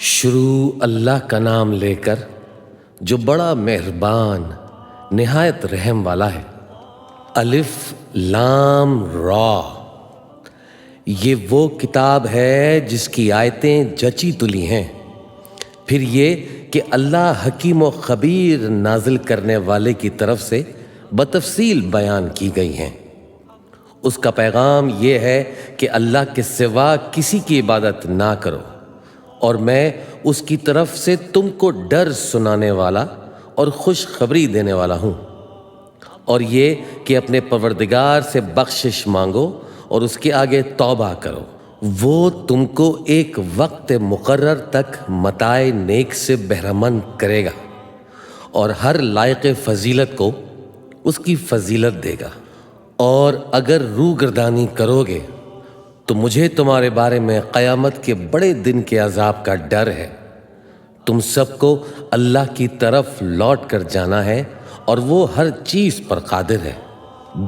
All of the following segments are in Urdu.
شروع اللہ کا نام لے کر جو بڑا مہربان نہایت رحم والا ہے۔ الف لام را، یہ وہ کتاب ہے جس کی آیتیں جچی تلی ہیں۔ پھر یہ کہ اللہ حکیم و خبیر نازل کرنے والے کی طرف سے بتفصیل بیان کی گئی ہیں۔ اس کا پیغام یہ ہے کہ اللہ کے سوا کسی کی عبادت نہ کرو، اور میں اس کی طرف سے تم کو ڈر سنانے والا اور خوشخبری دینے والا ہوں۔ اور یہ کہ اپنے پروردگار سے بخشش مانگو اور اس کے آگے توبہ کرو، وہ تم کو ایک وقت مقرر تک متاع نیک سے بہرمند کرے گا، اور ہر لائق فضیلت کو اس کی فضیلت دے گا۔ اور اگر روگردانی کرو گے تو مجھے تمہارے بارے میں قیامت کے بڑے دن کے عذاب کا ڈر ہے۔ تم سب کو اللہ کی طرف لوٹ کر جانا ہے، اور وہ ہر چیز پر قادر ہے۔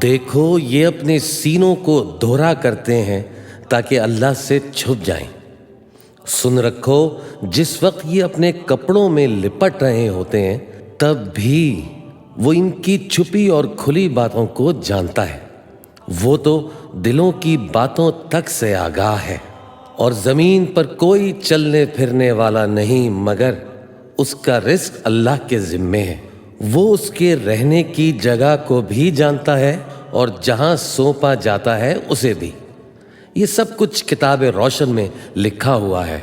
دیکھو، یہ اپنے سینوں کو دوہرا کرتے ہیں تاکہ اللہ سے چھپ جائیں۔ سن رکھو، جس وقت یہ اپنے کپڑوں میں لپٹ رہے ہوتے ہیں تب بھی وہ ان کی چھپی اور کھلی باتوں کو جانتا ہے۔ وہ تو دلوں کی باتوں تک سے آگاہ ہے۔ اور زمین پر کوئی چلنے پھرنے والا نہیں مگر اس کا رزق اللہ کے ذمے ہے۔ وہ اس کے رہنے کی جگہ کو بھی جانتا ہے، اور جہاں سونپا جاتا ہے اسے بھی۔ یہ سب کچھ کتاب روشن میں لکھا ہوا ہے۔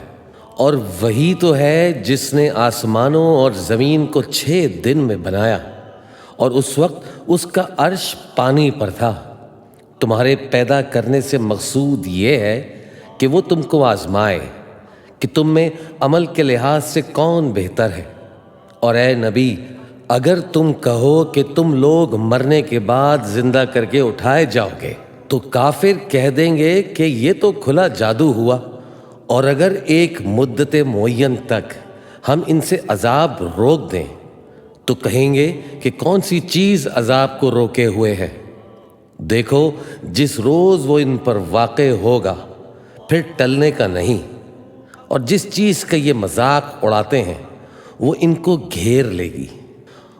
اور وہی تو ہے جس نے آسمانوں اور زمین کو 6 دن میں بنایا، اور اس وقت اس کا عرش پانی پر تھا۔ تمہارے پیدا کرنے سے مقصود یہ ہے کہ وہ تم کو آزمائے کہ تم میں عمل کے لحاظ سے کون بہتر ہے۔ اور اے نبی، اگر تم کہو کہ تم لوگ مرنے کے بعد زندہ کر کے اٹھائے جاؤ گے تو کافر کہہ دیں گے کہ یہ تو کھلا جادو ہوا، اور اگر ایک مدت معین تک ہم ان سے عذاب روک دیں تو کہیں گے کہ کون سی چیز عذاب کو روکے ہوئے ہے۔ دیکھو، جس روز وہ ان پر واقع ہوگا پھر ٹلنے کا نہیں، اور جس چیز کا یہ مذاق اڑاتے ہیں وہ ان کو گھیر لے گی۔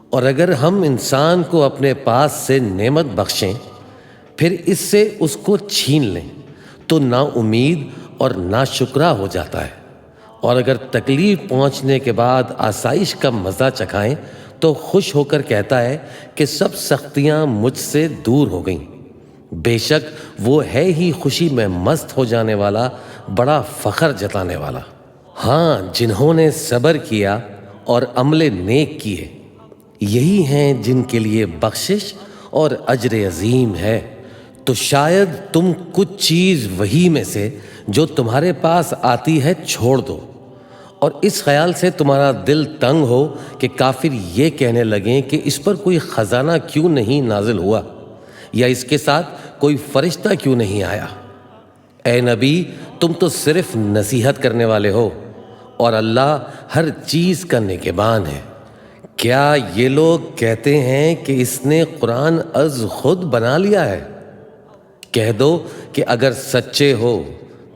اور اگر ہم انسان کو اپنے پاس سے نعمت بخشیں پھر اس سے اس کو چھین لیں تو نا امید اور ناشکرا ہو جاتا ہے۔ اور اگر تکلیف پہنچنے کے بعد آسائش کا مزہ چکھائیں تو خوش ہو کر کہتا ہے کہ سب سختیاں مجھ سے دور ہو گئیں۔ بے شک وہ ہے ہی خوشی میں مست ہو جانے والا، بڑا فخر جتانے والا۔ ہاں، جنہوں نے صبر کیا اور عمل نیک کیے، یہی ہیں جن کے لیے بخشش اور اجر عظیم ہے۔ تو شاید تم کچھ چیز وہی میں سے جو تمہارے پاس آتی ہے چھوڑ دو، اور اس خیال سے تمہارا دل تنگ ہو کہ کافر یہ کہنے لگیں کہ اس پر کوئی خزانہ کیوں نہیں نازل ہوا، یا اس کے ساتھ کوئی فرشتہ کیوں نہیں آیا۔ اے نبی، تم تو صرف نصیحت کرنے والے ہو، اور اللہ ہر چیز کا نگہبان ہے۔ کیا یہ لوگ کہتے ہیں کہ اس نے قرآن از خود بنا لیا ہے؟ کہہ دو کہ اگر سچے ہو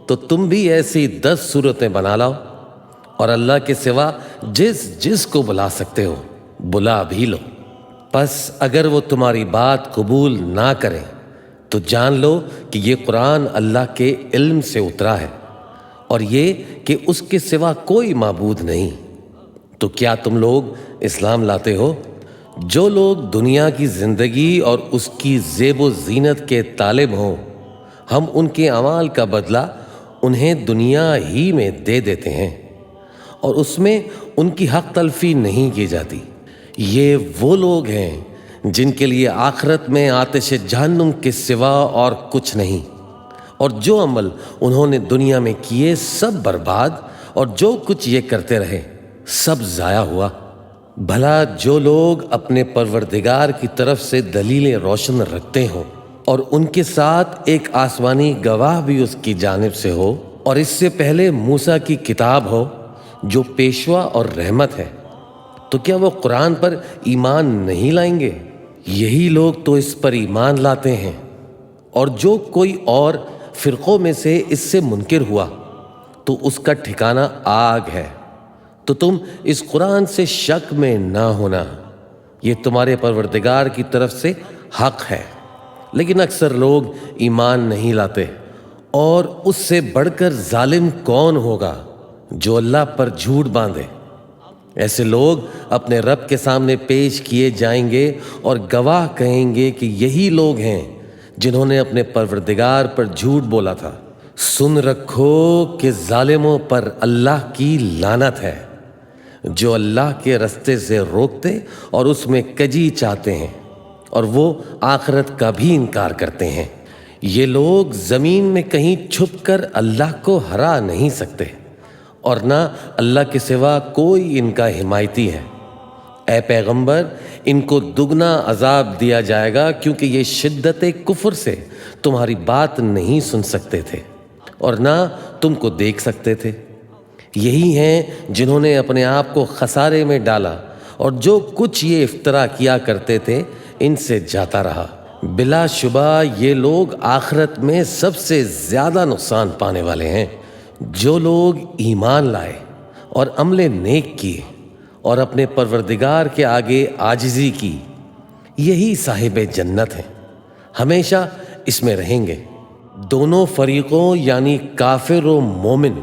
تو تم بھی ایسی 10 صورتیں بنا لاؤ، اور اللہ کے سوا جس کو بلا سکتے ہو بلا بھی لو۔ پس اگر وہ تمہاری بات قبول نہ کریں تو جان لو کہ یہ قرآن اللہ کے علم سے اترا ہے، اور یہ کہ اس کے سوا کوئی معبود نہیں۔ تو کیا تم لوگ اسلام لاتے ہو؟ جو لوگ دنیا کی زندگی اور اس کی زیب و زینت کے طالب ہوں، ہم ان کے اعمال کا بدلہ انہیں دنیا ہی میں دے دیتے ہیں، اور اس میں ان کی حق تلفی نہیں کی جاتی۔ یہ وہ لوگ ہیں جن کے لیے آخرت میں آتش جہنم کے سوا اور کچھ نہیں، اور جو عمل انہوں نے دنیا میں کیے سب برباد، اور جو کچھ یہ کرتے رہے سب ضائع ہوا۔ بھلا جو لوگ اپنے پروردگار کی طرف سے دلیلیں روشن رکھتے ہوں، اور ان کے ساتھ ایک آسمانی گواہ بھی اس کی جانب سے ہو، اور اس سے پہلے موسیٰ کی کتاب ہو جو پیشوا اور رحمت ہے، تو کیا وہ قرآن پر ایمان نہیں لائیں گے؟ یہی لوگ تو اس پر ایمان لاتے ہیں۔ اور جو کوئی اور فرقوں میں سے اس سے منکر ہوا تو اس کا ٹھکانہ آگ ہے، تو تم اس قرآن سے شک میں نہ ہونا، یہ تمہارے پروردگار کی طرف سے حق ہے، لیکن اکثر لوگ ایمان نہیں لاتے۔ اور اس سے بڑھ کر ظالم کون ہوگا جو اللہ پر جھوٹ باندھے؟ ایسے لوگ اپنے رب کے سامنے پیش کیے جائیں گے اور گواہ کہیں گے کہ یہی لوگ ہیں جنہوں نے اپنے پروردگار پر جھوٹ بولا تھا۔ سن رکھو کہ ظالموں پر اللہ کی لعنت ہے، جو اللہ کے رستے سے روکتے اور اس میں کجی چاہتے ہیں، اور وہ آخرت کا بھی انکار کرتے ہیں۔ یہ لوگ زمین میں کہیں چھپ کر اللہ کو ہرا نہیں سکتے، اور نہ اللہ کے سوا کوئی ان کا حمایتی ہے۔ اے پیغمبر، ان کو دگنا عذاب دیا جائے گا، کیونکہ یہ شدت کفر سے تمہاری بات نہیں سن سکتے تھے اور نہ تم کو دیکھ سکتے تھے۔ یہی ہیں جنہوں نے اپنے آپ کو خسارے میں ڈالا، اور جو کچھ یہ افترا کیا کرتے تھے ان سے جاتا رہا۔ بلا شبہ یہ لوگ آخرت میں سب سے زیادہ نقصان پانے والے ہیں۔ جو لوگ ایمان لائے اور عمل نیک کیے اور اپنے پروردگار کے آگے عاجزی کی، یہی صاحب جنت ہیں، ہمیشہ اس میں رہیں گے۔ دونوں فریقوں یعنی کافر و مومن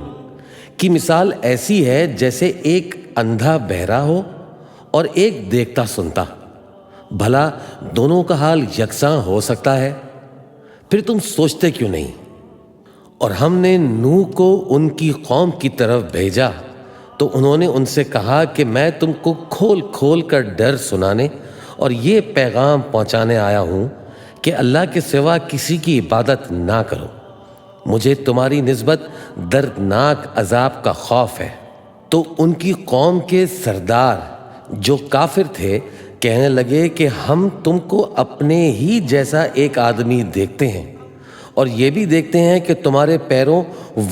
کی مثال ایسی ہے جیسے ایک اندھا بہرا ہو اور ایک دیکھتا سنتا۔ بھلا دونوں کا حال یکساں ہو سکتا ہے؟ پھر تم سوچتے کیوں نہیں؟ اور ہم نے نوح کو ان کی قوم کی طرف بھیجا تو انہوں نے ان سے کہا کہ میں تم کو کھول کھول کر ڈر سنانے اور یہ پیغام پہنچانے آیا ہوں کہ اللہ کے سوا کسی کی عبادت نہ کرو، مجھے تمہاری نسبت دردناک عذاب کا خوف ہے۔ تو ان کی قوم کے سردار جو کافر تھے کہنے لگے کہ ہم تم کو اپنے ہی جیسا ایک آدمی دیکھتے ہیں، اور یہ بھی دیکھتے ہیں کہ تمہارے پیروں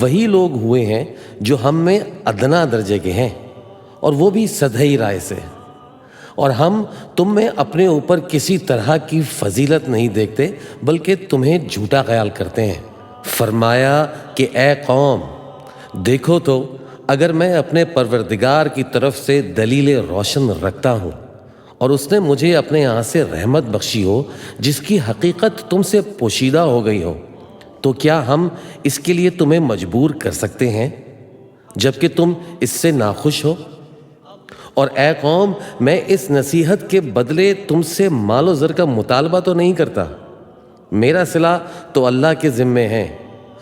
وہی لوگ ہوئے ہیں جو ہم میں ادنا درجے کے ہیں، اور وہ بھی سدھئی رائے سے، اور ہم تم میں اپنے اوپر کسی طرح کی فضیلت نہیں دیکھتے بلکہ تمہیں جھوٹا خیال کرتے ہیں۔ فرمایا کہ اے قوم، دیکھو تو اگر میں اپنے پروردگار کی طرف سے دلیل روشن رکھتا ہوں اور اس نے مجھے اپنے یہاں سے رحمت بخشی ہو جس کی حقیقت تم سے پوشیدہ ہو گئی ہو، تو کیا ہم اس کے لیے تمہیں مجبور کر سکتے ہیں جبکہ تم اس سے ناخوش ہو؟ اور اے قوم، میں اس نصیحت کے بدلے تم سے مال و زر کا مطالبہ تو نہیں کرتا، میرا صلہ تو اللہ کے ذمے ہے،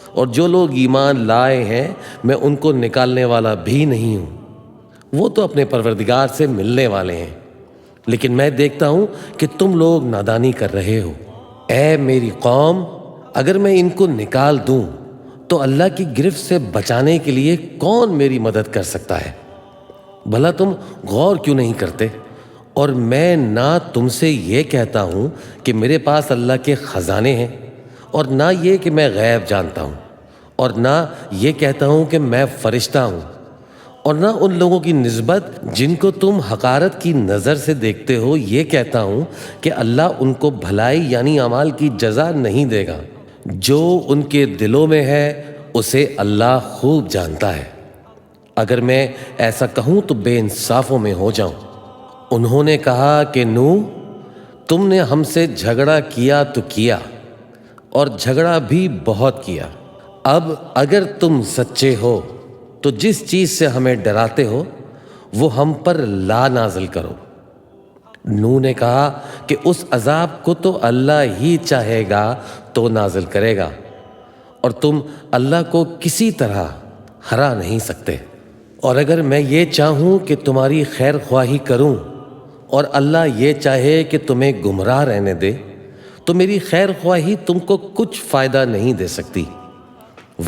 اور جو لوگ ایمان لائے ہیں میں ان کو نکالنے والا بھی نہیں ہوں، وہ تو اپنے پروردگار سے ملنے والے ہیں، لیکن میں دیکھتا ہوں کہ تم لوگ نادانی کر رہے ہو۔ اے میری قوم، اگر میں ان کو نکال دوں تو اللہ کی گرفت سے بچانے کے لیے کون میری مدد کر سکتا ہے؟ بھلا تم غور کیوں نہیں کرتے؟ اور میں نہ تم سے یہ کہتا ہوں کہ میرے پاس اللہ کے خزانے ہیں، اور نہ یہ کہ میں غیب جانتا ہوں، اور نہ یہ کہتا ہوں کہ میں فرشتہ ہوں، اور نہ ان لوگوں کی نسبت جن کو تم حقارت کی نظر سے دیکھتے ہو یہ کہتا ہوں کہ اللہ ان کو بھلائی یعنی اعمال کی جزا نہیں دے گا۔ جو ان کے دلوں میں ہے اسے اللہ خوب جانتا ہے۔ اگر میں ایسا کہوں تو بے انصافوں میں ہو جاؤں۔ انہوں نے کہا کہ نوح، تم نے ہم سے جھگڑا کیا تو کیا، اور جھگڑا بھی بہت کیا، اب اگر تم سچے ہو تو جس چیز سے ہمیں ڈراتے ہو وہ ہم پر لا نازل کرو۔ نوح نے کہا کہ اس عذاب کو تو اللہ ہی چاہے گا تو نازل کرے گا، اور تم اللہ کو کسی طرح ہرا نہیں سکتے۔ اور اگر میں یہ چاہوں کہ تمہاری خیر خواہی کروں اور اللہ یہ چاہے کہ تمہیں گمراہ رہنے دے تو میری خیر خواہی تم کو کچھ فائدہ نہیں دے سکتی۔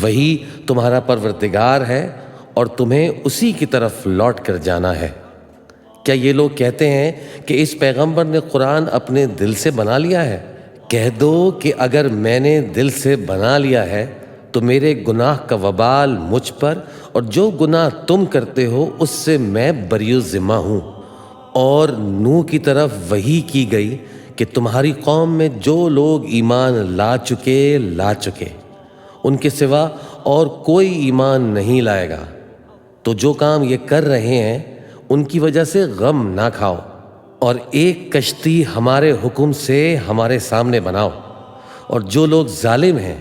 وہی تمہارا پروردگار ہے اور تمہیں اسی کی طرف لوٹ کر جانا ہے۔ کیا یہ لوگ کہتے ہیں کہ اس پیغمبر نے قرآن اپنے دل سے بنا لیا ہے؟ کہہ دو کہ اگر میں نے دل سے بنا لیا ہے تو میرے گناہ کا وبال مجھ پر، اور جو گناہ تم کرتے ہو اس سے میں بری ذمہ ہوں۔ اور نوح کی طرف وحی کی گئی کہ تمہاری قوم میں جو لوگ ایمان لا چکے ان کے سوا اور کوئی ایمان نہیں لائے گا، تو جو کام یہ کر رہے ہیں ان کی وجہ سے غم نہ کھاؤ، اور ایک کشتی ہمارے حکم سے ہمارے سامنے بناؤ، اور جو لوگ ظالم ہیں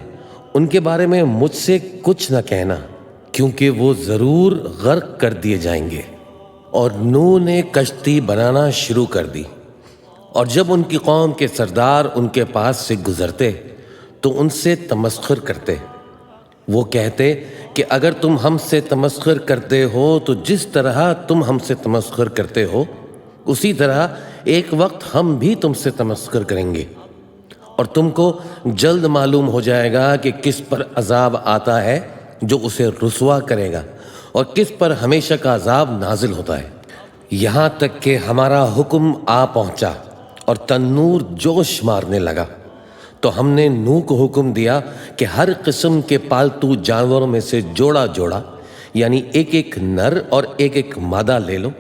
ان کے بارے میں مجھ سے کچھ نہ کہنا، کیونکہ وہ ضرور غرق کر دیے جائیں گے۔ اور نوح نے کشتی بنانا شروع کر دی، اور جب ان کی قوم کے سردار ان کے پاس سے گزرتے تو ان سے تمسخر کرتے۔ وہ کہتے کہ اگر تم ہم سے تمسخر کرتے ہو تو جس طرح تم ہم سے تمسخر کرتے ہو اسی طرح ایک وقت ہم بھی تم سے تمسخر کریں گے، اور تم کو جلد معلوم ہو جائے گا کہ کس پر عذاب آتا ہے جو اسے رسوا کرے گا، اور کس پر ہمیشہ کا عذاب نازل ہوتا ہے۔ یہاں تک کہ ہمارا حکم آ پہنچا اور تنور جوش مارنے لگا، تو ہم نے نوح کو حکم دیا کہ ہر قسم کے پالتو جانوروں میں سے جوڑا جوڑا، یعنی ایک ایک نر اور ایک ایک مادہ لے لو،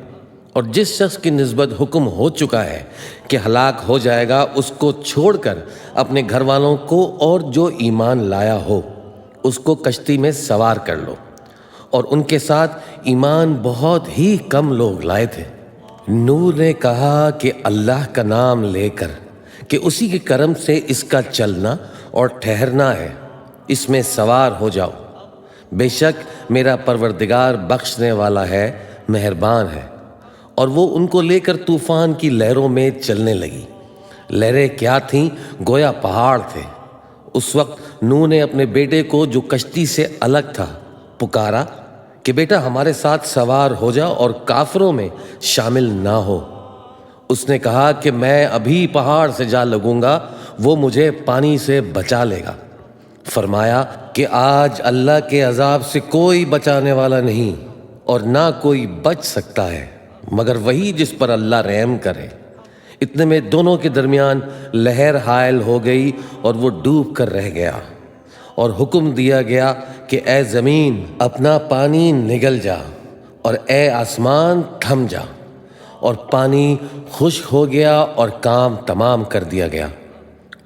اور جس شخص کی نسبت حکم ہو چکا ہے کہ ہلاک ہو جائے گا اس کو چھوڑ کر اپنے گھر والوں کو اور جو ایمان لایا ہو اس کو کشتی میں سوار کر لو۔ اور ان کے ساتھ ایمان بہت ہی کم لوگ لائے تھے۔ نوح نے کہا کہ اللہ کا نام لے کر کہ اسی کے کرم سے اس کا چلنا اور ٹھہرنا ہے، اس میں سوار ہو جاؤ، بے شک میرا پروردگار بخشنے والا ہے، مہربان ہے۔ اور وہ ان کو لے کر طوفان کی لہروں میں چلنے لگی۔ لہریں کیا تھیں؟ گویا پہاڑ تھے۔ اس وقت نوح نے اپنے بیٹے کو جو کشتی سے الگ تھا پکارا کہ بیٹا ہمارے ساتھ سوار ہو جا اور کافروں میں شامل نہ ہو۔ اس نے کہا کہ میں ابھی پہاڑ سے جا لگوں گا، وہ مجھے پانی سے بچا لے گا۔ فرمایا کہ آج اللہ کے عذاب سے کوئی بچانے والا نہیں، اور نہ کوئی بچ سکتا ہے مگر وہی جس پر اللہ رحم کرے۔ اتنے میں دونوں کے درمیان لہر حائل ہو گئی اور وہ ڈوب کر رہ گیا، اور حکم دیا گیا کہ اے زمین اپنا پانی نگل جا، اور اے آسمان تھم جا، اور پانی خشک ہو گیا اور کام تمام کر دیا گیا،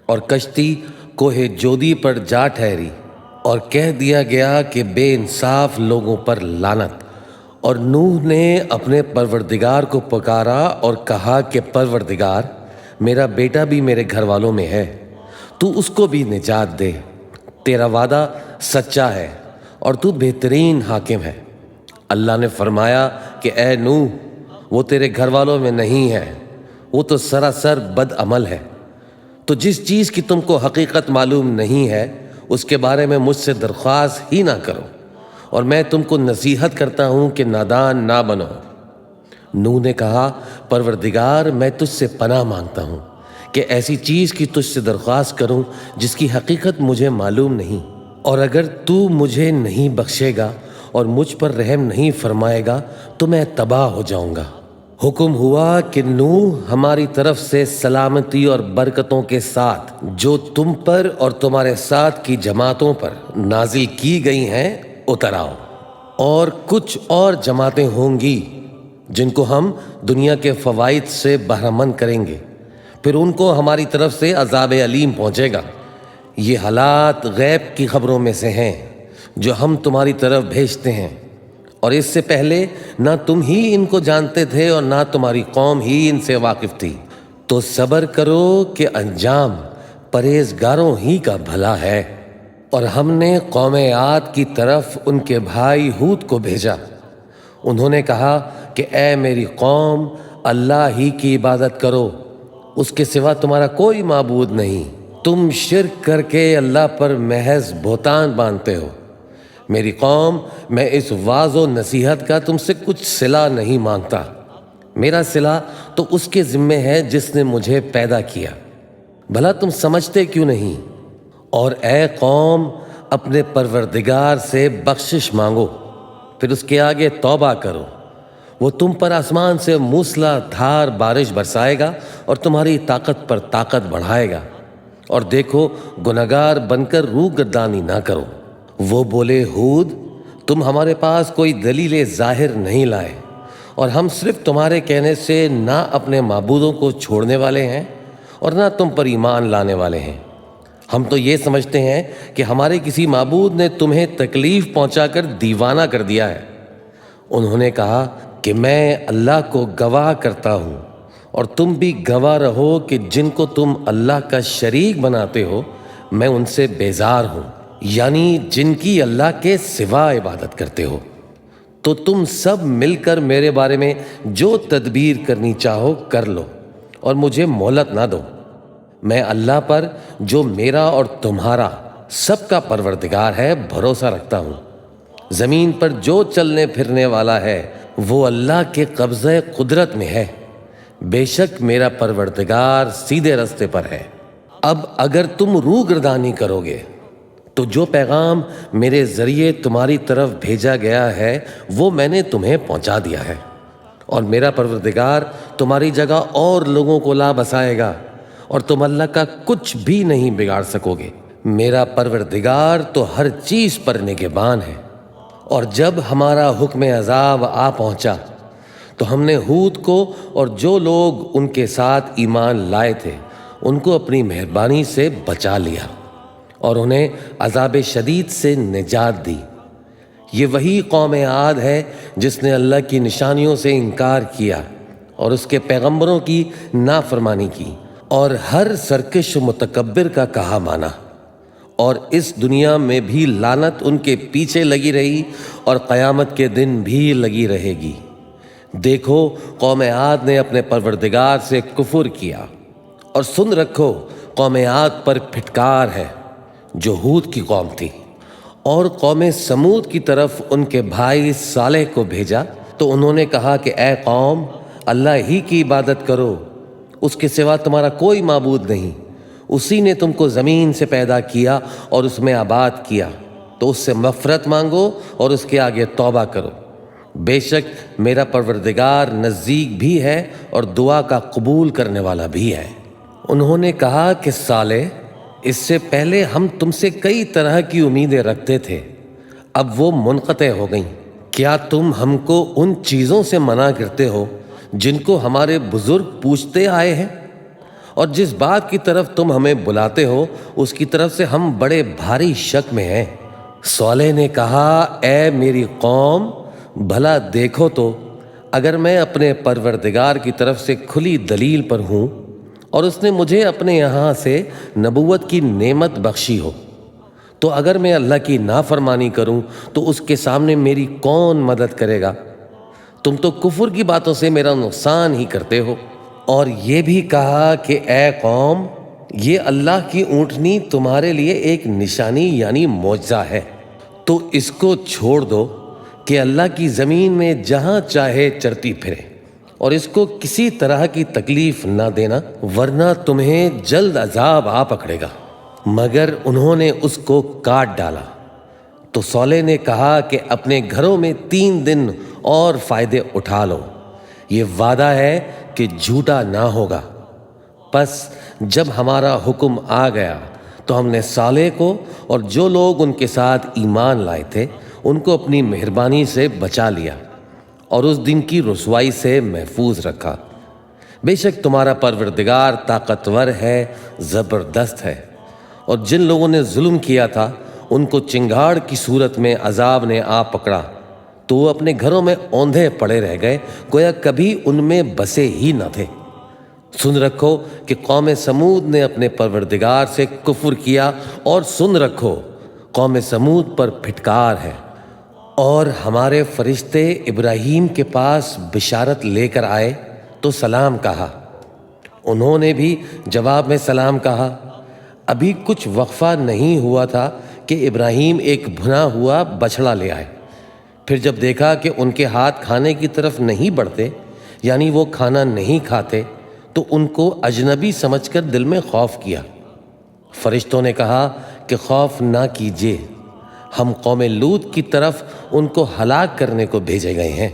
اور کشتی کوہ جودی پر جا ٹھہری، اور کہہ دیا گیا کہ بے انصاف لوگوں پر لعنت۔ اور نوح نے اپنے پروردگار کو پکارا اور کہا کہ پروردگار میرا بیٹا بھی میرے گھر والوں میں ہے، تو اس کو بھی نجات دے، تیرا وعدہ سچا ہے اور تو بہترین حاکم ہے۔ اللہ نے فرمایا کہ اے نوح وہ تیرے گھر والوں میں نہیں ہے، وہ تو سراسر بد عمل ہے۔ تو جس چیز کی تم کو حقیقت معلوم نہیں ہے اس کے بارے میں مجھ سے درخواست ہی نہ کرو، اور میں تم کو نصیحت کرتا ہوں کہ نادان نہ بنو۔ نوح نے کہا پروردگار میں تجھ سے پناہ مانگتا ہوں کہ ایسی چیز کی تجھ سے درخواست کروں جس کی حقیقت مجھے معلوم نہیں، اور اگر تو مجھے نہیں بخشے گا اور مجھ پر رحم نہیں فرمائے گا تو میں تباہ ہو جاؤں گا۔ حکم ہوا کہ نوح ہماری طرف سے سلامتی اور برکتوں کے ساتھ جو تم پر اور تمہارے ساتھ کی جماعتوں پر نازل کی گئی ہیں اتر آؤ، اور کچھ اور جماعتیں ہوں گی جن کو ہم دنیا کے فوائد سے بہرمند کریں گے، پھر ان کو ہماری طرف سے عذاب علیم پہنچے گا۔ یہ حالات غیب کی خبروں میں سے ہیں جو ہم تمہاری طرف بھیجتے ہیں، اور اس سے پہلے نہ تم ہی ان کو جانتے تھے اور نہ تمہاری قوم ہی ان سے واقف تھی۔ تو صبر کرو کہ انجام پرہیزگاروں ہی کا بھلا ہے۔ اور ہم نے قوم عاد کی طرف ان کے بھائی ہود کو بھیجا۔ انہوں نے کہا کہ اے میری قوم اللہ ہی کی عبادت کرو، اس کے سوا تمہارا کوئی معبود نہیں، تم شرک کر کے اللہ پر محض بہتان باندھتے ہو۔ میری قوم میں اس واعظ و نصیحت کا تم سے کچھ صلہ نہیں مانگتا، میرا صلہ تو اس کے ذمے ہے جس نے مجھے پیدا کیا، بھلا تم سمجھتے کیوں نہیں؟ اور اے قوم اپنے پروردگار سے بخشش مانگو، پھر اس کے آگے توبہ کرو، وہ تم پر آسمان سے موسلا دھار بارش برسائے گا اور تمہاری طاقت پر طاقت بڑھائے گا، اور دیکھو گنہگار بن کر روح گردانی نہ کرو۔ وہ بولے ہود تم ہمارے پاس کوئی دلیل ظاہر نہیں لائے، اور ہم صرف تمہارے کہنے سے نہ اپنے معبودوں کو چھوڑنے والے ہیں اور نہ تم پر ایمان لانے والے ہیں۔ ہم تو یہ سمجھتے ہیں کہ ہمارے کسی معبود نے تمہیں تکلیف پہنچا کر دیوانہ کر دیا ہے، انہوں نے کہا کہ میں اللہ کو گواہ کرتا ہوں اور تم بھی گواہ رہو کہ جن کو تم اللہ کا شریک بناتے ہو میں ان سے بیزار ہوں، یعنی جن کی اللہ کے سوا عبادت کرتے ہو۔ تو تم سب مل کر میرے بارے میں جو تدبیر کرنی چاہو کر لو اور مجھے مہلت نہ دو۔ میں اللہ پر جو میرا اور تمہارا سب کا پروردگار ہے بھروسہ رکھتا ہوں۔ زمین پر جو چلنے پھرنے والا ہے وہ اللہ کے قبضہ قدرت میں ہے، بے شک میرا پروردگار سیدھے راستے پر ہے۔ اب اگر تم روگردانی کرو گے تو جو پیغام میرے ذریعے تمہاری طرف بھیجا گیا ہے وہ میں نے تمہیں پہنچا دیا ہے، اور میرا پروردگار تمہاری جگہ اور لوگوں کو لا بسائے گا اور تم اللہ کا کچھ بھی نہیں بگاڑ سکو گے۔ میرا پروردگار تو ہر چیز پر نگہبان ہے۔ اور جب ہمارا حکم عذاب آ پہنچا تو ہم نے ہود کو اور جو لوگ ان کے ساتھ ایمان لائے تھے ان کو اپنی مہربانی سے بچا لیا اور انہیں عذاب شدید سے نجات دی۔ یہ وہی قوم عاد ہے جس نے اللہ کی نشانیوں سے انکار کیا اور اس کے پیغمبروں کی نافرمانی کی اور ہر سرکش و متکبر کا کہا مانا، اور اس دنیا میں بھی لعنت ان کے پیچھے لگی رہی اور قیامت کے دن بھی لگی رہے گی۔ دیکھو قوم عاد نے اپنے پروردگار سے کفر کیا، اور سن رکھو قوم عاد پر پھٹکار ہے جو ہود کی قوم تھی۔ اور قوم سمود کی طرف ان کے بھائی صالح کو بھیجا تو انہوں نے کہا کہ اے قوم، اللہ ہی کی عبادت کرو، اس کے سوا تمہارا کوئی معبود نہیں۔ اسی نے تم کو زمین سے پیدا کیا اور اس میں آباد کیا، تو اس سے مغفرت مانگو اور اس کے آگے توبہ کرو، بے شک میرا پروردگار نزدیک بھی ہے اور دعا کا قبول کرنے والا بھی ہے۔ انہوں نے کہا کہ صالح، اس سے پہلے ہم تم سے کئی طرح کی امیدیں رکھتے تھے، اب وہ منقطع ہو گئیں۔ کیا تم ہم کو ان چیزوں سے منع کرتے ہو جن کو ہمارے بزرگ پوچھتے آئے ہیں؟ اور جس بات کی طرف تم ہمیں بلاتے ہو اس کی طرف سے ہم بڑے بھاری شک میں ہیں۔ صالح نے کہا اے میری قوم، بھلا دیکھو تو اگر میں اپنے پروردگار کی طرف سے کھلی دلیل پر ہوں اور اس نے مجھے اپنے یہاں سے نبوت کی نعمت بخشی ہو، تو اگر میں اللہ کی نافرمانی کروں تو اس کے سامنے میری کون مدد کرے گا؟ تم تو کفر کی باتوں سے میرا نقصان ہی کرتے ہو۔ اور یہ بھی کہا کہ اے قوم، یہ اللہ کی اونٹنی تمہارے لیے ایک نشانی یعنی معجزہ ہے، تو اس کو چھوڑ دو کہ اللہ کی زمین میں جہاں چاہے چرتی پھرے، اور اس کو کسی طرح کی تکلیف نہ دینا ورنہ تمہیں جلد عذاب آ پکڑے گا۔ مگر انہوں نے اس کو کاٹ ڈالا۔ تو صالح نے کہا کہ اپنے گھروں میں 3 دن اور فائدے اٹھا لو، یہ وعدہ ہے کہ جھوٹا نہ ہوگا۔ پس جب ہمارا حکم آ گیا تو ہم نے صالح کو اور جو لوگ ان کے ساتھ ایمان لائے تھے ان کو اپنی مہربانی سے بچا لیا اور اس دن کی رسوائی سے محفوظ رکھا۔ بے شک تمہارا پروردگار طاقتور ہے، زبردست ہے۔ اور جن لوگوں نے ظلم کیا تھا ان کو چنگاڑ کی صورت میں عذاب نے آ پکڑا تو وہ اپنے گھروں میں اوندھے پڑے رہ گئے، گویا کبھی ان میں بسے ہی نہ تھے۔ سن رکھو کہ قوم سمود نے اپنے پروردگار سے کفر کیا، اور سن رکھو قوم سمود پر پھٹکار ہے۔ اور ہمارے فرشتے ابراہیم کے پاس بشارت لے کر آئے تو سلام کہا، انہوں نے بھی جواب میں سلام کہا۔ ابھی کچھ وقفہ نہیں ہوا تھا کہ ابراہیم ایک بھنا ہوا بچھڑا لے آئے۔ پھر جب دیکھا کہ ان کے ہاتھ کھانے کی طرف نہیں بڑھتے، یعنی وہ کھانا نہیں کھاتے، تو ان کو اجنبی سمجھ کر دل میں خوف کیا۔ فرشتوں نے کہا کہ خوف نہ کیجیے، ہم قوم لوط کی طرف ان کو ہلاک کرنے کو بھیجے گئے ہیں۔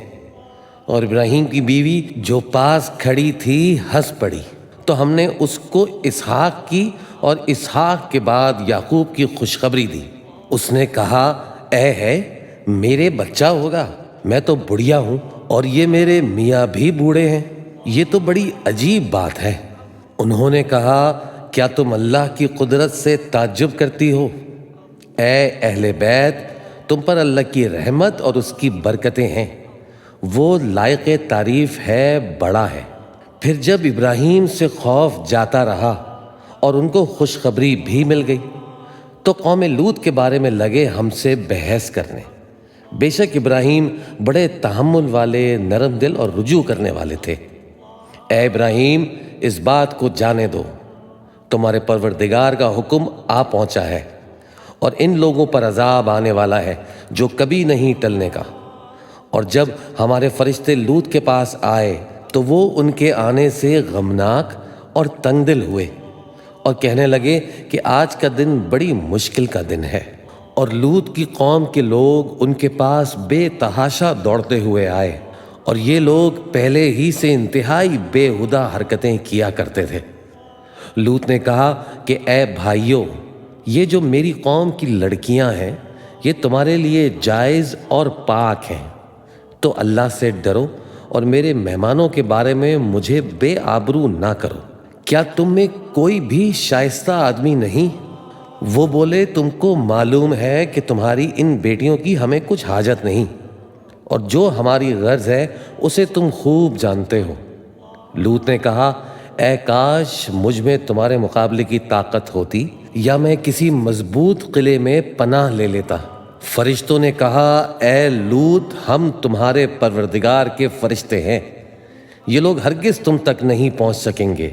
اور ابراہیم کی بیوی جو پاس کھڑی تھی ہنس پڑی، تو ہم نے اس کو اسحاق کی اور اسحاق کے بعد یعقوب کی خوشخبری دی۔ اس نے کہا اے ہے میرے بچہ ہوگا، میں تو بڑھیا ہوں اور یہ میرے میاں بھی بوڑھے ہیں، یہ تو بڑی عجیب بات ہے۔ انہوں نے کہا کیا تم اللہ کی قدرت سے تعجب کرتی ہو؟ اے اہل بیت، تم پر اللہ کی رحمت اور اس کی برکتیں ہیں۔ وہ لائق تعریف ہے، بڑا ہے۔ پھر جب ابراہیم سے خوف جاتا رہا اور ان کو خوشخبری بھی مل گئی تو قوم لوط کے بارے میں لگے ہم سے بحث کرنے۔ بے شک ابراہیم بڑے تحمل والے، نرم دل اور رجوع کرنے والے تھے۔ اے ابراہیم، اس بات کو جانے دو، تمہارے پروردگار کا حکم آ پہنچا ہے اور ان لوگوں پر عذاب آنے والا ہے جو کبھی نہیں ٹلنے کا۔ اور جب ہمارے فرشتے لوط کے پاس آئے تو وہ ان کے آنے سے غمناک اور تنگ دل ہوئے اور کہنے لگے کہ آج کا دن بڑی مشکل کا دن ہے۔ اور لوط کی قوم کے لوگ ان کے پاس بے تحاشا دوڑتے ہوئے آئے، اور یہ لوگ پہلے ہی سے انتہائی بے ہدہ حرکتیں کیا کرتے تھے۔ لوط نے کہا کہ اے بھائیو، یہ جو میری قوم کی لڑکیاں ہیں یہ تمہارے لیے جائز اور پاک ہیں، تو اللہ سے ڈرو اور میرے مہمانوں کے بارے میں مجھے بے آبرو نہ کرو۔ کیا تم میں کوئی بھی شائستہ آدمی نہیں؟ وہ بولے تم کو معلوم ہے کہ تمہاری ان بیٹیوں کی ہمیں کچھ حاجت نہیں، اور جو ہماری غرض ہے اسے تم خوب جانتے ہو۔ لوط نے کہا اے کاش مجھ میں تمہارے مقابلے کی طاقت ہوتی، یا میں کسی مضبوط قلعے میں پناہ لے لیتا۔ فرشتوں نے کہا اے لوط، ہم تمہارے پروردگار کے فرشتے ہیں، یہ لوگ ہرگز تم تک نہیں پہنچ سکیں گے،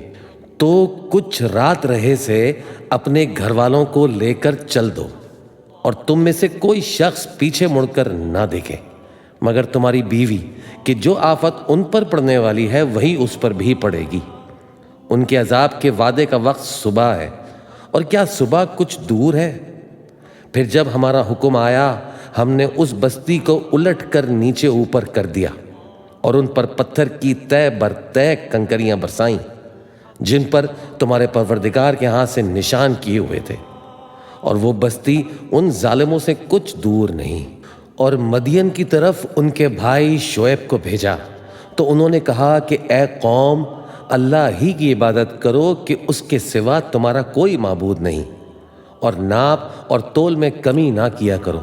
تو کچھ رات رہے سے اپنے گھر والوں کو لے کر چل دو، اور تم میں سے کوئی شخص پیچھے مڑ کر نہ دیکھے مگر تمہاری بیوی، کہ جو آفت ان پر پڑنے والی ہے وہی اس پر بھی پڑے گی۔ ان کے عذاب کے وعدے کا وقت صبح ہے، اور کیا صبح کچھ دور ہے؟ پھر جب ہمارا حکم آیا ہم نے اس بستی کو الٹ کر نیچے اوپر کر دیا اور ان پر پتھر کی تہ بر تہ کنکریاں برسائیں جن پر تمہارے پروردگار کے ہاں سے نشان کیے ہوئے تھے، اور وہ بستی ان ظالموں سے کچھ دور نہیں۔ اور مدین کی طرف ان کے بھائی شعیب کو بھیجا تو انہوں نے کہا کہ اے قوم، اللہ ہی کی عبادت کرو کہ اس کے سوا تمہارا کوئی معبود نہیں، اور ناپ اور تول میں کمی نہ کیا کرو۔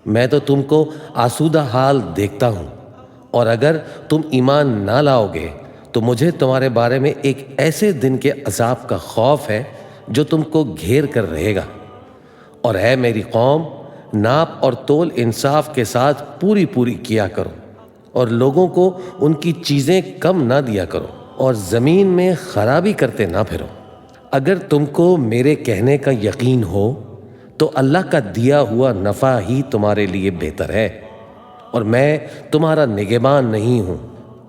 میں تو تم کو آسودہ حال دیکھتا ہوں، اور اگر تم ایمان نہ لاؤ گے تو مجھے تمہارے بارے میں ایک ایسے دن کے عذاب کا خوف ہے جو تم کو گھیر کر رہے گا۔ اور اے میری قوم، ناپ اور تول انصاف کے ساتھ پوری کیا کرو، اور لوگوں کو ان کی چیزیں کم نہ دیا کرو، اور زمین میں خرابی کرتے نہ پھرو۔ اگر تم کو میرے کہنے کا یقین ہو تو اللہ کا دیا ہوا نفع ہی تمہارے لیے بہتر ہے، اور میں تمہارا نگہبان نہیں ہوں۔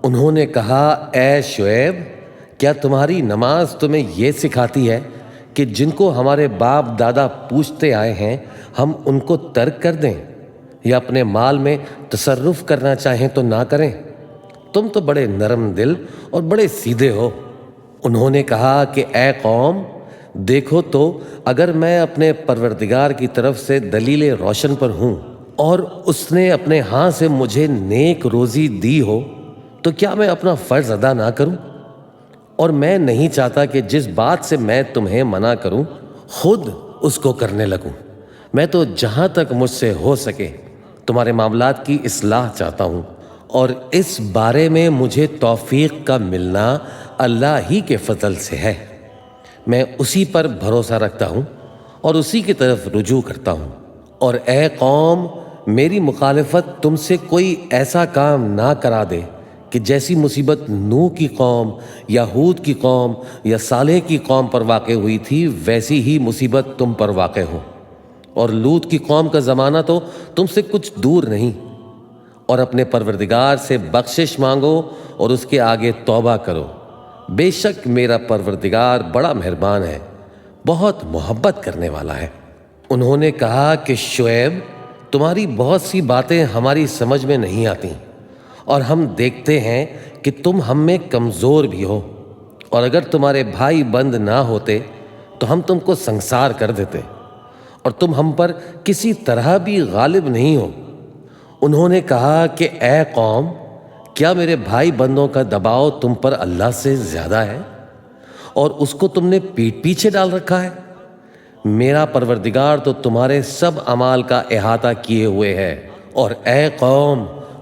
انہوں نے کہا اے شعیب، کیا تمہاری نماز تمہیں یہ سکھاتی ہے کہ جن کو ہمارے باپ دادا پوچھتے آئے ہیں ہم ان کو ترک کر دیں، یا اپنے مال میں تصرف کرنا چاہیں تو نہ کریں؟ تم تو بڑے نرم دل اور بڑے سیدھے ہو۔ انہوں نے کہا کہ اے قوم، دیکھو تو اگر میں اپنے پروردگار کی طرف سے دلیل روشن پر ہوں اور اس نے اپنے ہاں سے مجھے نیک روزی دی ہو تو کیا میں اپنا فرض ادا نہ کروں؟ اور میں نہیں چاہتا کہ جس بات سے میں تمہیں منع کروں خود اس کو کرنے لگوں۔ میں تو جہاں تک مجھ سے ہو سکے تمہارے معاملات کی اصلاح چاہتا ہوں، اور اس بارے میں مجھے توفیق کا ملنا اللہ ہی کے فضل سے ہے۔ میں اسی پر بھروسہ رکھتا ہوں اور اسی کی طرف رجوع کرتا ہوں۔ اور اے قوم، میری مخالفت تم سے کوئی ایسا کام نہ کرا دے کہ جیسی مصیبت نوح کی قوم یا ہود کی قوم یا صالح کی قوم پر واقع ہوئی تھی ویسی ہی مصیبت تم پر واقع ہو۔ اور لوط کی قوم کا زمانہ تو تم سے کچھ دور نہیں۔ اور اپنے پروردگار سے بخشش مانگو اور اس کے آگے توبہ کرو، بے شک میرا پروردگار بڑا مہربان ہے، بہت محبت کرنے والا ہے۔ انہوں نے کہا کہ شعیب، تمہاری بہت سی باتیں ہماری سمجھ میں نہیں آتی، اور ہم دیکھتے ہیں کہ تم ہم میں کمزور بھی ہو، اور اگر تمہارے بھائی بند نہ ہوتے تو ہم تم کو سنسار کر دیتے، اور تم ہم پر کسی طرح بھی غالب نہیں ہو۔ انہوں نے کہا کہ اے قوم، کیا میرے بھائی بندوں کا دباؤ تم پر اللہ سے زیادہ ہے، اور اس کو تم نے پیٹھ پیچھے ڈال رکھا ہے؟ میرا پروردگار تو تمہارے سب اعمال کا احاطہ کیے ہوئے ہے۔ اور اے قوم،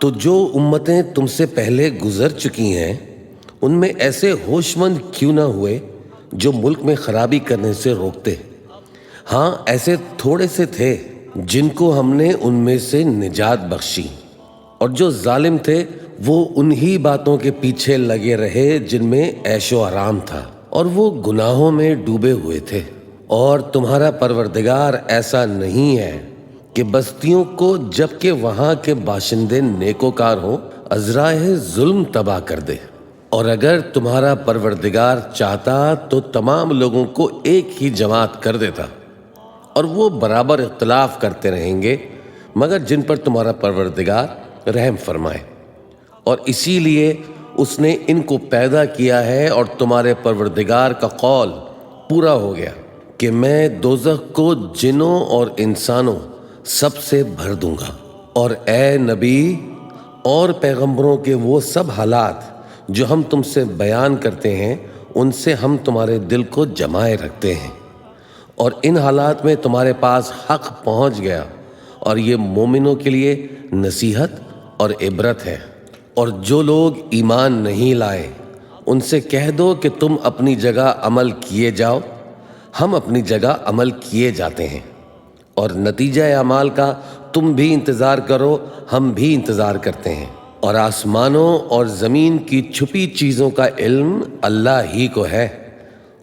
تو جو امتیں تم سے پہلے گزر چکی ہیں ان میں ایسے ہوش مند کیوں نہ ہوئے جو ملک میں خرابی کرنے سے روکتے؟ ہاں، ایسے تھوڑے سے تھے جن کو ہم نے ان میں سے نجات بخشی، اور جو ظالم تھے وہ انہی باتوں کے پیچھے لگے رہے جن میں عیش و آرام تھا، اور وہ گناہوں میں ڈوبے ہوئے تھے۔ اور تمہارا پروردگار ایسا نہیں ہے کہ بستیوں کو جبکہ وہاں کے باشندے نیکوکار ہوں ازرائے ظلم تباہ کر دے۔ اور اگر تمہارا پروردگار چاہتا تو تمام لوگوں کو ایک ہی جماعت کر دیتا، اور وہ برابر اختلاف کرتے رہیں گے مگر جن پر تمہارا پروردگار رحم فرمائے۔ اور اسی لیے اس نے ان کو پیدا کیا ہے، اور تمہارے پروردگار کا قول پورا ہو گیا کہ میں دوزخ کو جنوں اور انسانوں سب سے بھر دوں گا۔ اور اے نبی اور پیغمبروں کے وہ سب حالات جو ہم تم سے بیان کرتے ہیں ان سے ہم تمہارے دل کو جمائے رکھتے ہیں، اور ان حالات میں تمہارے پاس حق پہنچ گیا، اور یہ مومنوں کے لیے نصیحت اور عبرت ہے۔ اور جو لوگ ایمان نہیں لائے ان سے کہہ دو کہ تم اپنی جگہ عمل کیے جاؤ، ہم اپنی جگہ عمل کیے جاتے ہیں، اور نتیجہ اعمال کا تم بھی انتظار کرو، ہم بھی انتظار کرتے ہیں۔ اور آسمانوں اور زمین کی چھپی چیزوں کا علم اللہ ہی کو ہے،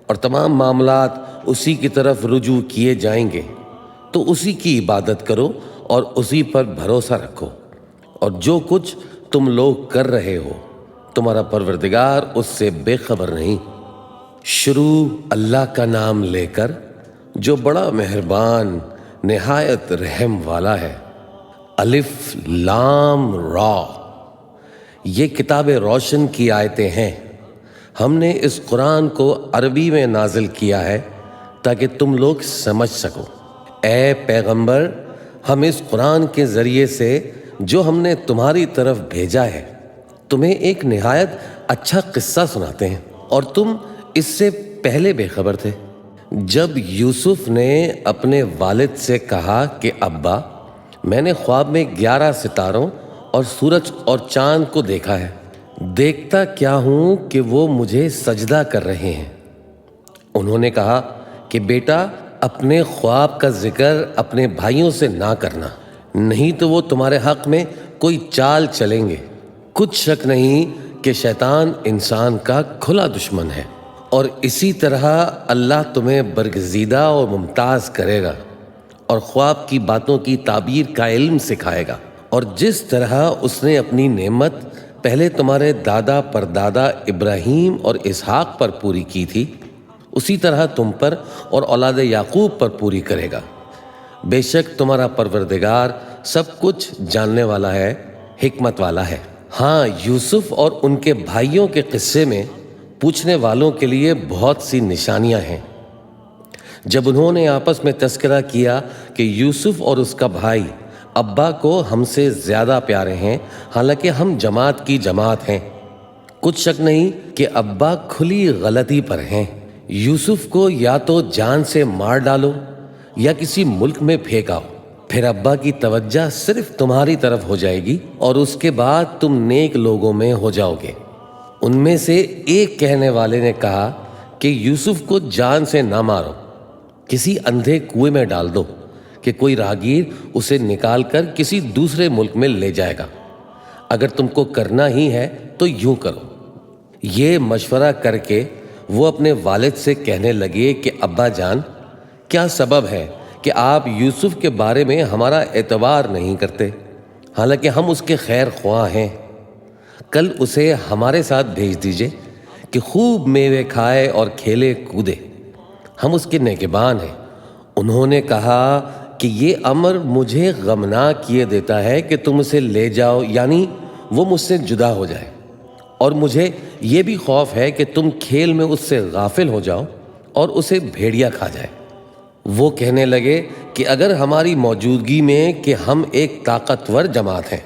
اور تمام معاملات اسی کی طرف رجوع کیے جائیں گے، تو اسی کی عبادت کرو اور اسی پر بھروسہ رکھو۔ اور جو کچھ تم لوگ کر رہے ہو تمہارا پروردگار اس سے بے خبر نہیں۔ شروع اللہ کا نام لے کر جو بڑا مہربان نہایت رحم والا ہے۔ الف لام را، یہ کتاب روشن کی آیتیں ہیں۔ ہم نے اس قرآن کو عربی میں نازل کیا ہے تاکہ تم لوگ سمجھ سکو۔ اے پیغمبر، ہم اس قرآن کے ذریعے سے جو ہم نے تمہاری طرف بھیجا ہے تمہیں ایک نہایت اچھا قصہ سناتے ہیں، اور تم اس سے پہلے بے خبر تھے۔ جب یوسف نے اپنے والد سے کہا کہ ابا، میں نے خواب میں 11 ستاروں اور سورج اور چاند کو دیکھا ہے، دیکھتا کیا ہوں کہ وہ مجھے سجدہ کر رہے ہیں۔ انہوں نے کہا کہ بیٹا، اپنے خواب کا ذکر اپنے بھائیوں سے نہ کرنا، نہیں تو وہ تمہارے حق میں کوئی چال چلیں گے۔ کچھ شک نہیں کہ شیطان انسان کا کھلا دشمن ہے، اور اسی طرح اللہ تمہیں برگزیدہ اور ممتاز کرے گا، اور خواب کی باتوں کی تعبیر کا علم سکھائے گا۔ اور جس طرح اس نے اپنی نعمت پہلے تمہارے دادا پردادا ابراہیم اور اسحاق پر پوری کی تھی، اسی طرح تم پر اور اولاد یعقوب پر پوری کرے گا۔ بے شک تمہارا پروردگار سب کچھ جاننے والا ہے، حکمت والا ہے۔ ہاں، یوسف اور ان کے بھائیوں کے قصے میں پوچھنے والوں کے لیے بہت سی نشانیاں ہیں۔ جب انہوں نے آپس میں تذکرہ کیا کہ یوسف اور اس کا بھائی ابا کو ہم سے زیادہ پیارے ہیں، حالانکہ ہم جماعت کی جماعت ہیں، کچھ شک نہیں کہ ابا کھلی غلطی پر ہیں۔ یوسف کو یا تو جان سے مار ڈالو یا کسی ملک میں پھینکاؤ، پھر ابا کی توجہ صرف تمہاری طرف ہو جائے گی، اور اس کے بعد تم نیک لوگوں میں ہو جاؤ گے۔ ان میں سے ایک کہنے والے نے کہا کہ یوسف کو جان سے نہ مارو، کسی اندھے کنویں میں ڈال دو کہ کوئی راہگیر اسے نکال کر کسی دوسرے ملک میں لے جائے گا۔ اگر تم کو کرنا ہی ہے تو یوں کرو۔ یہ مشورہ کر کے وہ اپنے والد سے کہنے لگے کہ ابا جان، کیا سبب ہے کہ آپ یوسف کے بارے میں ہمارا اعتبار نہیں کرتے، حالانکہ ہم اس کے خیر خواہ ہیں؟ کل اسے ہمارے ساتھ بھیج دیجئے کہ خوب میوے کھائے اور کھیلے کودے، ہم اس کے نگہبان ہیں۔ انہوں نے کہا کہ یہ امر مجھے غمناک کیے دیتا ہے کہ تم اسے لے جاؤ، یعنی وہ مجھ سے جدا ہو جائے، اور مجھے یہ بھی خوف ہے کہ تم کھیل میں اس سے غافل ہو جاؤ اور اسے بھیڑیا کھا جائے۔ وہ کہنے لگے کہ اگر ہماری موجودگی میں کہ ہم ایک طاقتور جماعت ہیں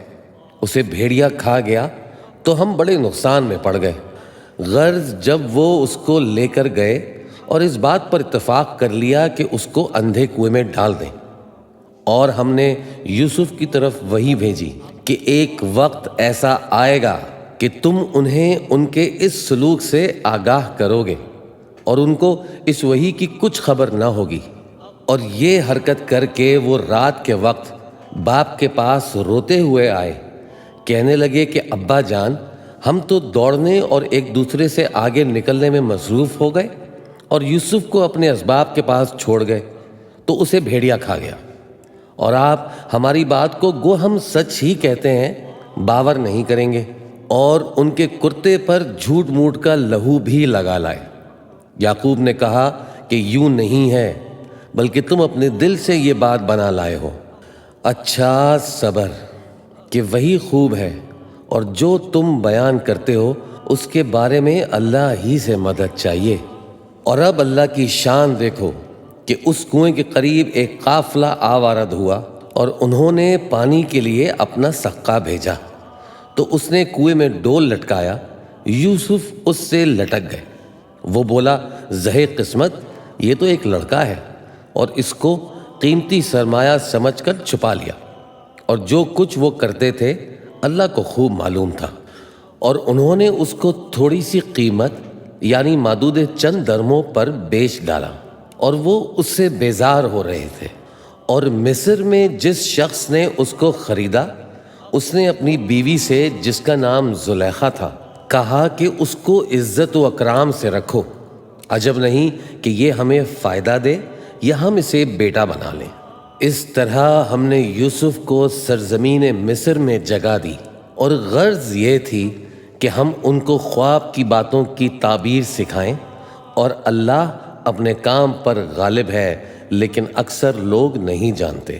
اسے بھیڑیا کھا گیا تو ہم بڑے نقصان میں پڑ گئے۔ غرض جب وہ اس کو لے کر گئے اور اس بات پر اتفاق کر لیا کہ اس کو اندھے کنویں میں ڈال دیں، اور ہم نے یوسف کی طرف وحی بھیجی کہ ایک وقت ایسا آئے گا کہ تم انہیں ان کے اس سلوک سے آگاہ کرو گے اور ان کو اس وحی کی کچھ خبر نہ ہوگی، اور یہ حرکت کر کے وہ رات کے وقت باپ کے پاس روتے ہوئے آئے، کہنے لگے کہ ابا جان، ہم تو دوڑنے اور ایک دوسرے سے آگے نکلنے میں مصروف ہو گئے اور یوسف کو اپنے اسباب کے پاس چھوڑ گئے تو اسے بھیڑیا کھا گیا، اور آپ ہماری بات کو گو ہم سچ ہی کہتے ہیں باور نہیں کریں گے، اور ان کے کرتے پر جھوٹ موٹ کا لہو بھی لگا لائے۔ یعقوب نے کہا کہ یوں نہیں ہے، بلکہ تم اپنے دل سے یہ بات بنا لائے ہو۔ اچھا صبر کہ وہی خوب ہے، اور جو تم بیان کرتے ہو اس کے بارے میں اللہ ہی سے مدد چاہیے۔ اور اب اللہ کی شان دیکھو کہ اس کنویں کے قریب ایک قافلہ آوارد ہوا اور انہوں نے پانی کے لیے اپنا سقا بھیجا، تو اس نے کنویں میں ڈول لٹکایا، یوسف اس سے لٹک گئے۔ وہ بولا، زہے قسمت، یہ تو ایک لڑکا ہے، اور اس کو قیمتی سرمایہ سمجھ کر چھپا لیا، اور جو کچھ وہ کرتے تھے اللہ کو خوب معلوم تھا، اور انہوں نے اس کو تھوڑی سی قیمت یعنی مادود چند درموں پر بیچ ڈالا، اور وہ اس سے بیزار ہو رہے تھے۔ اور مصر میں جس شخص نے اس کو خریدا، اس نے اپنی بیوی سے جس کا نام زلیخا تھا کہا کہ اس کو عزت و اکرام سے رکھو، عجب نہیں کہ یہ ہمیں فائدہ دے یا ہم اسے بیٹا بنا لیں۔ اس طرح ہم نے یوسف کو سرزمین مصر میں جگہ دی، اور غرض یہ تھی کہ ہم ان کو خواب کی باتوں کی تعبیر سکھائیں، اور اللہ اپنے کام پر غالب ہے لیکن اکثر لوگ نہیں جانتے۔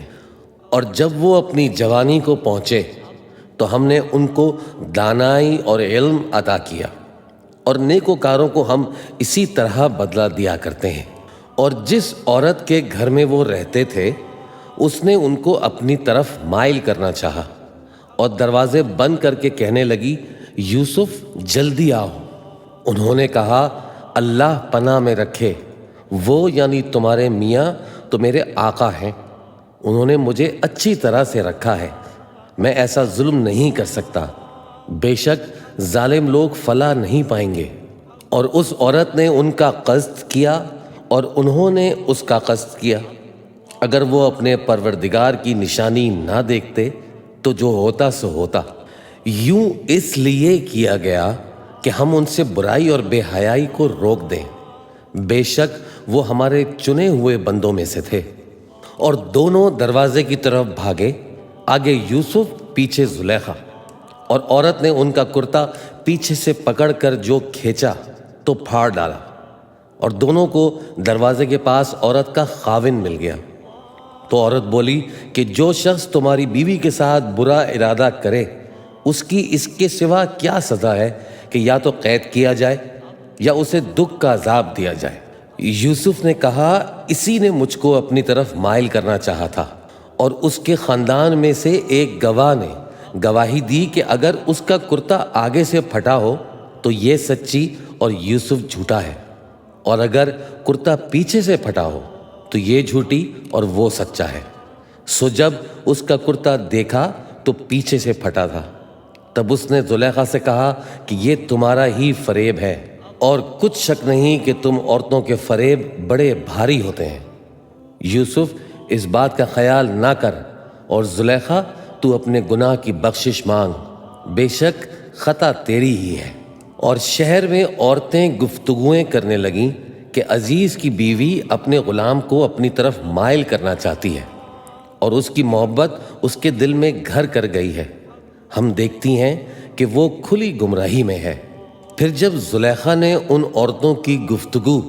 اور جب وہ اپنی جوانی کو پہنچے تو ہم نے ان کو دانائی اور علم عطا کیا، اور نیکوکاروں کو ہم اسی طرح بدلہ دیا کرتے ہیں۔ اور جس عورت کے گھر میں وہ رہتے تھے اس نے ان کو اپنی طرف مائل کرنا چاہا، اور دروازے بند کر کے کہنے لگی، یوسف جلدی آؤ۔ انہوں نے کہا، اللہ پناہ میں رکھے، وہ یعنی تمہارے میاں تو میرے آقا ہیں، انہوں نے مجھے اچھی طرح سے رکھا ہے، میں ایسا ظلم نہیں کر سکتا، بے شک ظالم لوگ فلاح نہیں پائیں گے۔ اور اس عورت نے ان کا قصد کیا اور انہوں نے اس کا قصد کیا۔ اگر وہ اپنے پروردگار کی نشانی نہ دیکھتے تو جو ہوتا سو ہوتا۔ یوں اس لیے کیا گیا کہ ہم ان سے برائی اور بے حیائی کو روک دیں، بے شک وہ ہمارے چنے ہوئے بندوں میں سے تھے۔ اور دونوں دروازے کی طرف بھاگے، آگے یوسف، پیچھے زلیخا، اور عورت نے ان کا کرتا پیچھے سے پکڑ کر جو کھینچا تو پھاڑ ڈالا، اور دونوں کو دروازے کے پاس عورت کا خاوند مل گیا۔ تو عورت بولی کہ جو شخص تمہاری بیوی کے ساتھ برا ارادہ کرے اس کی اس کے سوا کیا سزا ہے کہ یا تو قید کیا جائے یا اسے دکھ کا عذاب دیا جائے۔ یوسف نے کہا، اسی نے مجھ کو اپنی طرف مائل کرنا چاہا تھا، اور اس کے خاندان میں سے ایک گواہ نے گواہی دی کہ اگر اس کا کرتا آگے سے پھٹا ہو تو یہ سچی اور یوسف جھوٹا ہے، اور اگر کرتا پیچھے سے پھٹا ہو تو یہ جھوٹی اور وہ سچا ہے۔ سو جب اس کا کرتا دیکھا تو پیچھے سے پھٹا تھا، تب اس نے زلیخا سے کہا کہ یہ تمہارا ہی فریب ہے، اور کچھ شک نہیں کہ تم عورتوں کے فریب بڑے بھاری ہوتے ہیں۔ یوسف، اس بات کا خیال نہ کر، اور زلیخا، تو اپنے گناہ کی بخشش مانگ، بے شک خطا تیری ہی ہے۔ اور شہر میں عورتیں گفتگویں کرنے لگیں کہ عزیز کی بیوی اپنے غلام کو اپنی طرف مائل کرنا چاہتی ہے، اور اس کی محبت اس کے دل میں گھر کر گئی ہے، ہم دیکھتی ہیں کہ وہ کھلی گمراہی میں ہے۔ پھر جب زلیخا نے ان عورتوں کی گفتگو،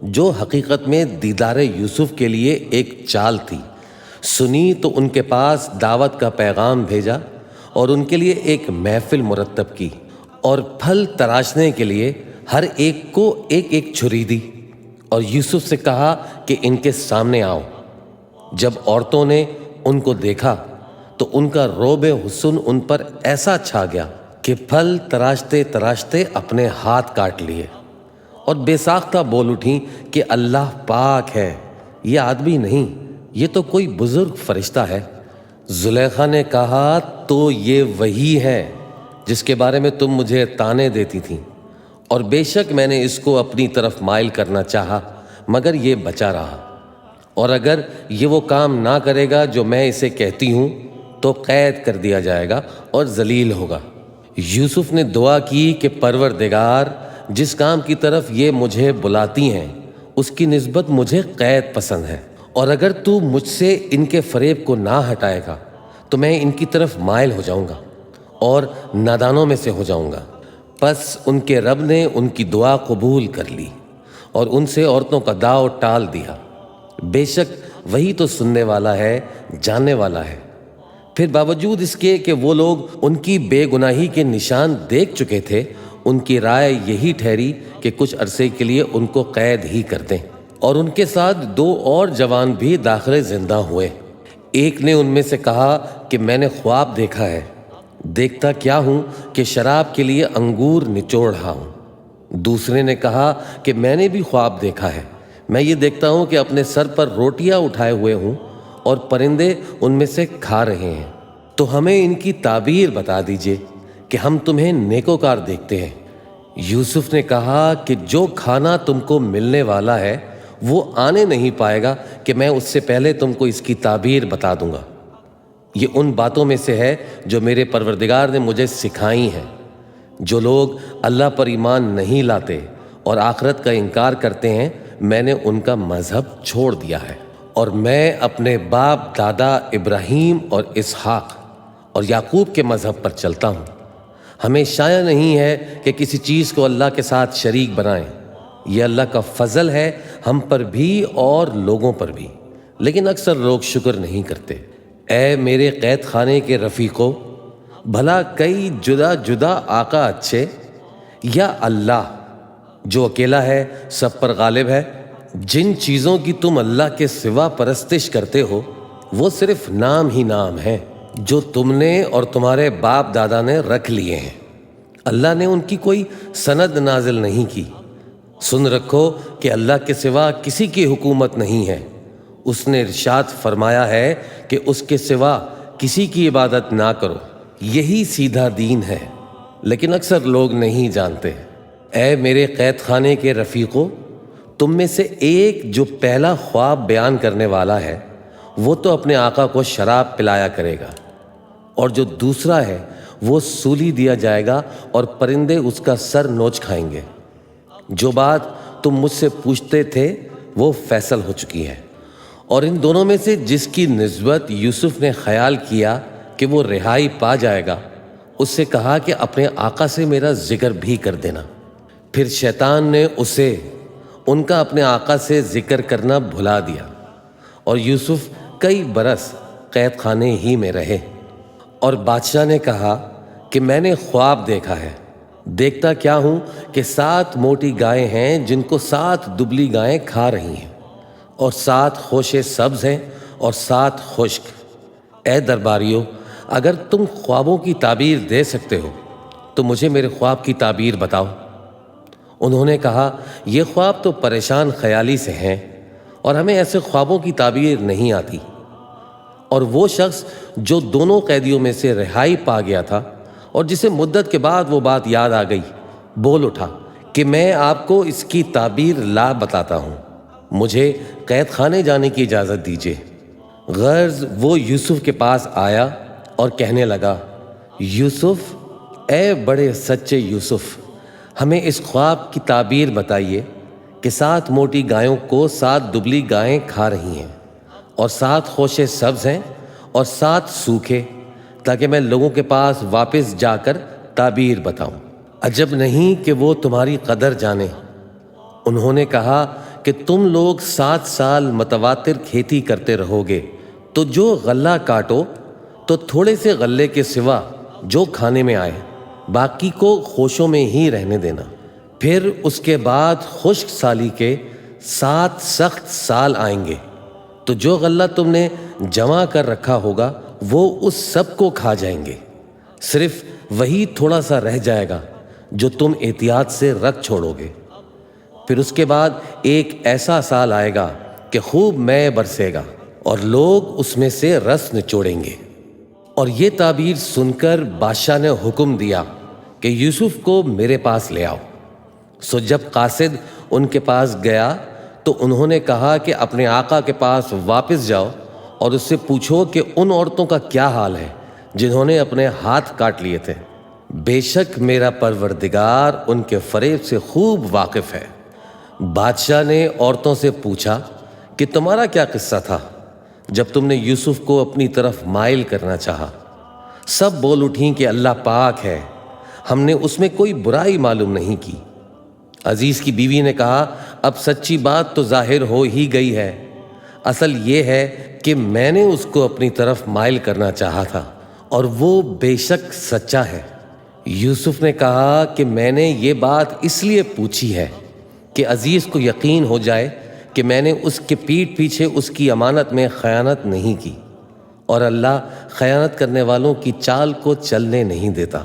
جو حقیقت میں دیدار یوسف کے لیے ایک چال تھی، سنی تو ان کے پاس دعوت کا پیغام بھیجا، اور ان کے لیے ایک محفل مرتب کی، اور پھل تراشنے کے لیے ہر ایک کو ایک ایک چھری دی، اور یوسف سے کہا کہ ان کے سامنے آؤ۔ جب عورتوں نے ان کو دیکھا تو ان کا رعب حسن ان پر ایسا چھا گیا کہ پھل تراشتے تراشتے اپنے ہاتھ کاٹ لیے، اور بے ساختہ بول اٹھیں کہ اللہ پاک ہے، یہ آدمی نہیں، یہ تو کوئی بزرگ فرشتہ ہے۔ زلیخا نے کہا تو یہ وہی ہے جس کے بارے میں تم مجھے طعنے دیتی تھیں، اور بے شک میں نے اس کو اپنی طرف مائل کرنا چاہا مگر یہ بچا رہا، اور اگر یہ وہ کام نہ کرے گا جو میں اسے کہتی ہوں تو قید کر دیا جائے گا اور ذلیل ہوگا۔ یوسف نے دعا کی کہ پروردگار، جس کام کی طرف یہ مجھے بلاتی ہیں اس کی نسبت مجھے قید پسند ہے، اور اگر تو مجھ سے ان کے فریب کو نہ ہٹائے گا تو میں ان کی طرف مائل ہو جاؤں گا اور نادانوں میں سے ہو جاؤں گا۔ پس ان کے رب نے ان کی دعا قبول کر لی اور ان سے عورتوں کا داؤ ٹال دیا، بے شک وہی تو سننے والا ہے، جاننے والا ہے۔ پھر باوجود اس کے کہ وہ لوگ ان کی بے گناہی کے نشان دیکھ چکے تھے، ان کی رائے یہی ٹھہری کہ کچھ عرصے کے لیے ان کو قید ہی کر دیں، اور ان کے ساتھ 2 اور جوان بھی داخل زندہ ہوئے۔ ایک نے ان میں سے کہا کہ میں نے خواب دیکھا ہے، دیکھتا کیا ہوں کہ شراب کے لیے انگور نچوڑ رہا ہوں۔ دوسرے نے کہا کہ میں نے بھی خواب دیکھا ہے، میں یہ دیکھتا ہوں کہ اپنے سر پر روٹیاں اٹھائے ہوئے ہوں اور پرندے ان میں سے کھا رہے ہیں، تو ہمیں ان کی تعبیر بتا دیجئے کہ ہم تمہیں نیکوکار دیکھتے ہیں۔ یوسف نے کہا کہ جو کھانا تم کو ملنے والا ہے وہ آنے نہیں پائے گا کہ میں اس سے پہلے تم کو اس کی تعبیر بتا دوں گا۔ یہ ان باتوں میں سے ہے جو میرے پروردگار نے مجھے سکھائی ہیں۔ جو لوگ اللہ پر ایمان نہیں لاتے اور آخرت کا انکار کرتے ہیں، میں نے ان کا مذہب چھوڑ دیا ہے، اور میں اپنے باپ دادا ابراہیم اور اسحاق اور یعقوب کے مذہب پر چلتا ہوں۔ ہمیں شایع نہیں ہے کہ کسی چیز کو اللہ کے ساتھ شریک بنائیں، یہ اللہ کا فضل ہے ہم پر بھی اور لوگوں پر بھی، لیکن اکثر لوگ شکر نہیں کرتے۔ اے میرے قید خانے کے رفیقو، بھلا کئی جدا جدا آقا اچھے یا اللہ جو اکیلا ہے، سب پر غالب ہے؟ جن چیزوں کی تم اللہ کے سوا پرستش کرتے ہو وہ صرف نام ہی نام ہیں جو تم نے اور تمہارے باپ دادا نے رکھ لیے ہیں، اللہ نے ان کی کوئی سند نازل نہیں کی۔ سن رکھو کہ اللہ کے سوا کسی کی حکومت نہیں ہے، اس نے ارشاد فرمایا ہے کہ اس کے سوا کسی کی عبادت نہ کرو، یہی سیدھا دین ہے، لیکن اکثر لوگ نہیں جانتے۔ اے میرے قید خانے کے رفیقو، تم میں سے ایک جو پہلا خواب بیان کرنے والا ہے وہ تو اپنے آقا کو شراب پلایا کرے گا، اور جو دوسرا ہے وہ سولی دیا جائے گا اور پرندے اس کا سر نوچ کھائیں گے۔ جو بات تم مجھ سے پوچھتے تھے وہ فیصل ہو چکی ہے۔ اور ان دونوں میں سے جس کی نسبت یوسف نے خیال کیا کہ وہ رہائی پا جائے گا، اس سے کہا کہ اپنے آقا سے میرا ذکر بھی کر دینا۔ پھر شیطان نے اسے ان کا اپنے آقا سے ذکر کرنا بھلا دیا، اور یوسف کئی برس قید خانے ہی میں رہے۔ اور بادشاہ نے کہا کہ میں نے خواب دیکھا ہے، دیکھتا کیا ہوں کہ 7 موٹی گائیں ہیں جن کو 7 دبلی گائیں کھا رہی ہیں، اور 7 خوشے سبز ہیں اور 7 خشک۔ اے درباریو، اگر تم خوابوں کی تعبیر دے سکتے ہو تو مجھے میرے خواب کی تعبیر بتاؤ۔ انہوں نے کہا یہ خواب تو پریشان خیالی سے ہیں اور ہمیں ایسے خوابوں کی تعبیر نہیں آتی۔ اور وہ شخص جو دونوں قیدیوں میں سے رہائی پا گیا تھا اور جسے مدت کے بعد وہ بات یاد آ گئی، بول اٹھا کہ میں آپ کو اس کی تعبیر لا بتاتا ہوں، مجھے قید خانے جانے کی اجازت دیجیے۔ غرض وہ یوسف کے پاس آیا اور کہنے لگا، یوسف، اے بڑے سچے یوسف، ہمیں اس خواب کی تعبیر بتائیے کہ 7 موٹی گایوں کو 7 دبلی گائیں کھا رہی ہیں، اور 7 خوشے سبز ہیں اور 7 سوکھے، تاکہ میں لوگوں کے پاس واپس جا کر تعبیر بتاؤں۔ عجب نہیں کہ وہ تمہاری قدر جانے۔ انہوں نے کہا کہ تم لوگ 7 سال متواتر کھیتی کرتے رہو گے، تو جو غلہ کاٹو تو تھوڑے سے غلے کے سوا جو کھانے میں آئے باقی کو خوشوں میں ہی رہنے دینا۔ پھر اس کے بعد خشک سالی کے 7 سخت سال آئیں گے، تو جو غلہ تم نے جمع کر رکھا ہوگا وہ اس سب کو کھا جائیں گے، صرف وہی تھوڑا سا رہ جائے گا جو تم احتیاط سے رکھ چھوڑو گے۔ پھر اس کے بعد ایک ایسا سال آئے گا کہ خوب مے برسے گا اور لوگ اس میں سے رس نچوڑیں گے۔ اور یہ تعبیر سن کر بادشاہ نے حکم دیا کہ یوسف کو میرے پاس لے آؤ۔ سو جب قاصد ان کے پاس گیا تو انہوں نے کہا کہ اپنے آقا کے پاس واپس جاؤ اور اس سے پوچھو کہ ان عورتوں کا کیا حال ہے جنہوں نے اپنے ہاتھ کاٹ لیے تھے۔ بے شک میرا پروردگار ان کے فریب سے خوب واقف ہے۔ بادشاہ نے عورتوں سے پوچھا کہ تمہارا کیا قصہ تھا جب تم نے یوسف کو اپنی طرف مائل کرنا چاہا؟ سب بول اٹھیں کہ اللہ پاک ہے، ہم نے اس میں کوئی برائی معلوم نہیں کی۔ عزیز کی بیوی نے کہا اب سچی بات تو ظاہر ہو ہی گئی ہے، اصل یہ ہے کہ میں نے اس کو اپنی طرف مائل کرنا چاہا تھا اور وہ بے شک سچا ہے۔ یوسف نے کہا کہ میں نے یہ بات اس لیے پوچھی ہے کہ عزیز کو یقین ہو جائے کہ میں نے اس کے پیٹھ پیچھے اس کی امانت میں خیانت نہیں کی، اور اللہ خیانت کرنے والوں کی چال کو چلنے نہیں دیتا۔